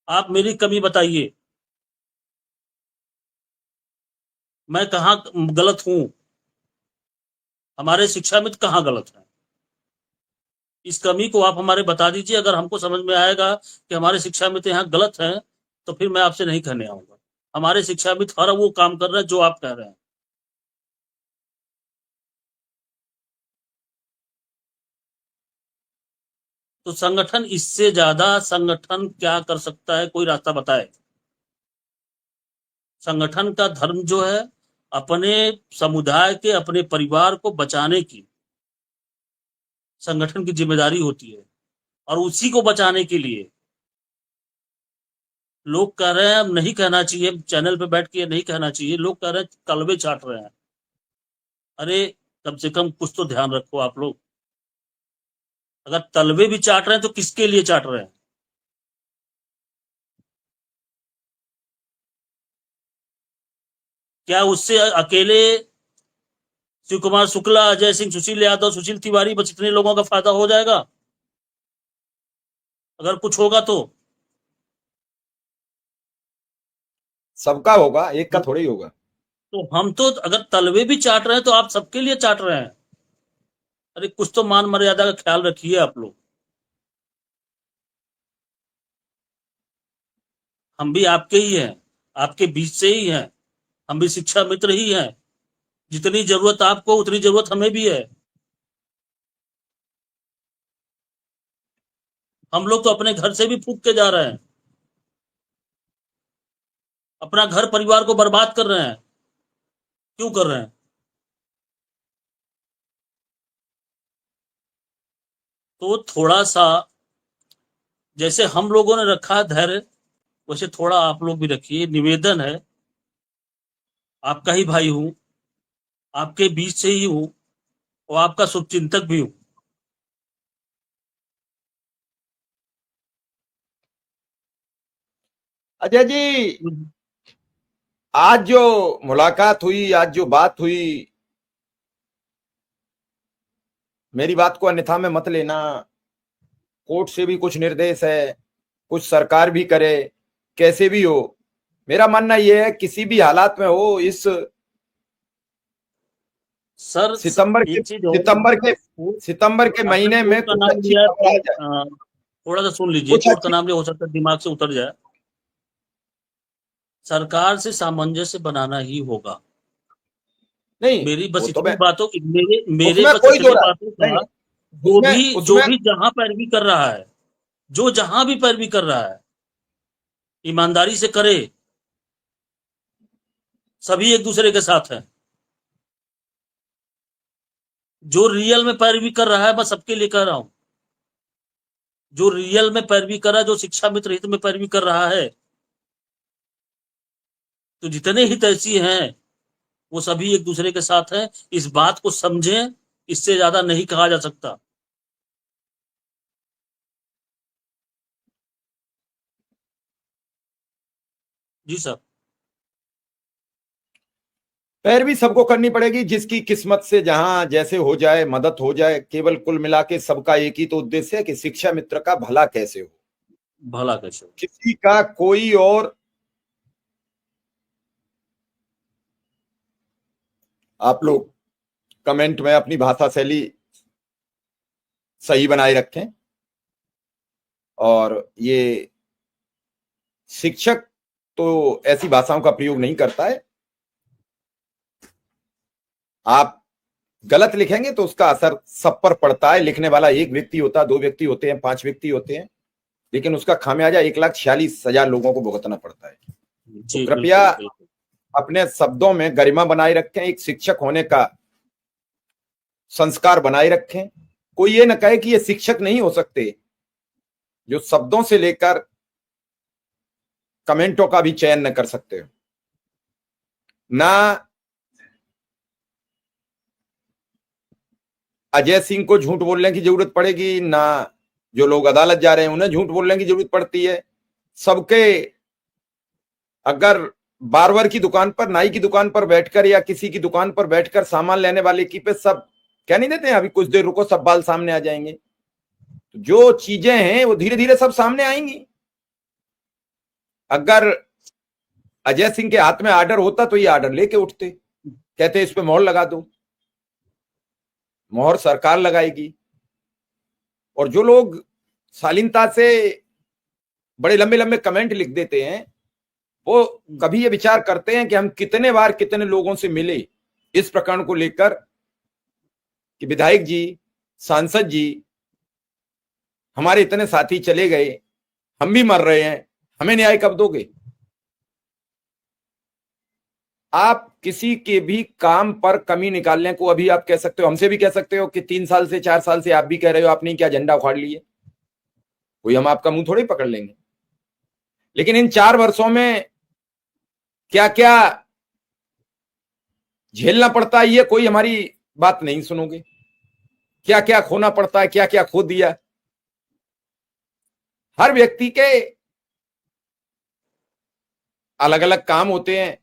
आप मेरी कमी बताइए, मैं कहाँ गलत हूं, हमारे शिक्षा मित्र कहाँ गलत है। इस कमी को आप हमारे बता दीजिए। अगर हमको समझ में आएगा कि हमारे शिक्षा मित्र यहाँ गलत हैं, तो फिर मैं आपसे नहीं कहने आऊंगा। हमारे शिक्षा मित्र हर वो काम कर रहे हैं जो आप कह रहे हैं। तो संगठन, इससे ज्यादा संगठन क्या कर सकता है, कोई रास्ता बताए। संगठन का धर्म जो है, अपने समुदाय के, अपने परिवार को बचाने की संगठन की जिम्मेदारी होती है। और उसी को बचाने के लिए लोग कह रहे हैं, अब नहीं कहना चाहिए चैनल पे बैठ के, नहीं कहना चाहिए, लोग कह रहे हैं कलवे चाट रहे हैं। अरे, कम से कम कुछ तो ध्यान रखो आप लोग। अगर तलवे भी चाट रहे हैं तो किसके लिए चाट रहे हैं। क्या उससे अकेले शिव कुमार शुक्ला, अजय सिंह, सुशील यादव, सुशील तिवारी, बस इतने लोगों का फायदा हो जाएगा? अगर कुछ होगा तो सबका होगा, एक का थोड़ा ही होगा। हम तो अगर तलवे भी चाट रहे हैं तो आप सबके लिए चाट रहे हैं। अरे, कुछ तो मान मर्यादा का ख्याल रखिए आप लोग। हम भी आपके ही हैं, आपके बीच से ही हैं। हम भी शिक्षा मित्र ही हैं। जितनी जरूरत आपको उतनी जरूरत हमें भी है। हम लोग तो अपने घर से भी फूक के जा रहे हैं, अपना घर परिवार को बर्बाद कर रहे हैं। क्यों कर रहे हैं? तो थोड़ा सा, जैसे हम लोगों ने रखा है धैर्य, वैसे थोड़ा आप लोग भी रखिए। निवेदन है, आपका ही भाई हूं, आपके बीच से ही हूं, और आपका शुभचिंतक भी हूं। अजय जी, आज जो मुलाकात हुई, आज जो बात हुई, मेरी बात को अन्यथा में मत लेना। कोर्ट से भी कुछ निर्देश है, कुछ सरकार भी करे, कैसे भी हो, मेरा मानना यह है किसी भी हालात में हो, इस सर, सितंबर के एक चीज और, सितंबर के कोर्ट, सितंबर के आपने महीने में कोर्ट का कुछ नाम अच्छी लिया है खबर तो आ जाए। थोड़ा सा सुन लीजिए। कुछ कोर्ट का अच्छी, नाम लिया, हो सकता है दिमाग से उतर जाए। सरकार से सामंजस्य बनाना ही होगा। नहीं मेरी बस वो तो इतनी मैं, बातों की, मेरे मेरे उसमें बस कोई दो इतनी राय बातों नहीं, का, उसमें जो उसमें भी जहां पैरवी कर रहा है, जो जहां भी पैरवी कर रहा है, ईमानदारी से करे। सभी एक दूसरे के साथ हैं। जो रियल में पैरवी कर रहा है, मैं सबके लिए कह रहा हूं, जो रियल में पैरवी कर रहा है, जो शिक्षा मित्र हित में पैरवी कर रहा है, तो जितने हितैषी हैं वो सभी एक दूसरे के साथ हैं। इस बात को समझें, इससे ज्यादा नहीं कहा जा सकता। जी सर। पैरवी सबको करनी पड़ेगी, जिसकी किस्मत से जहां जैसे हो जाए, मदद हो जाए। केवल कुल मिला के सबका एक ही तो उद्देश्य है कि शिक्षा मित्र का भला कैसे हो, भला कैसे हो। किसी का कोई और। आप लोग कमेंट में अपनी भाषा शैली सही बनाए रखें। और ये शिक्षक तो ऐसी भाषाओं का प्रयोग नहीं करता है। आप गलत लिखेंगे तो उसका असर सब पर पड़ता है। लिखने वाला एक व्यक्ति होता है, दो व्यक्ति होते हैं, पांच व्यक्ति होते हैं, लेकिन उसका खामियाजा 1,46,000 लोगों को भुगतना पड़ता है। तो जी कृपया बिल्कुल बिल्कुल। अपने शब्दों में गरिमा बनाए रखें, एक शिक्षक होने का संस्कार बनाए रखें। कोई ये न कहे कि ये शिक्षक नहीं हो सकते, जो शब्दों से लेकर कमेंटों का भी चयन न कर सकते हो। ना अजय सिंह को झूठ बोलने की जरूरत पड़ेगी, ना जो लोग अदालत जा रहे हैं उन्हें झूठ बोलने की जरूरत पड़ती है। सबके, अगर बार्बर की दुकान पर, नाई की दुकान पर बैठकर या किसी की दुकान पर बैठकर सामान लेने वाले की पे सब क्या नहीं देते हैं, अभी कुछ देर रुको सब बाल सामने आ जाएंगे। तो जो चीजें हैं वो धीरे धीरे सब सामने आएंगी। अगर अजय सिंह के हाथ में आर्डर होता तो ये आर्डर लेके उठते, कहते इस पे मोहर लगा दो। मोहर सरकार लगाएगी। और जो लोग शालीनता से बड़े लंबे लंबे कमेंट लिख देते हैं, वो कभी ये विचार करते हैं कि हम कितने बार कितने लोगों से मिले इस प्रकरण को लेकर कि विधायक जी, सांसद जी, हमारे इतने साथी चले गए, हम भी मर रहे हैं, हमें न्याय कब दोगे? आप किसी के भी काम पर कमी निकालने को अभी आप कह सकते हो, हमसे भी कह सकते हो कि 3 साल से 4 साल से आप भी कह रहे हो आपने क्या झंडा उखाड़ लिए, कोई हम आपका मुंह थोड़ी पकड़ लेंगे। लेकिन इन 4 वर्षों में क्या क्या झेलना पड़ता है ये कोई हमारी बात नहीं सुनोगे। क्या क्या खोना पड़ता है, क्या क्या खो दिया। हर व्यक्ति के अलग अलग काम होते हैं,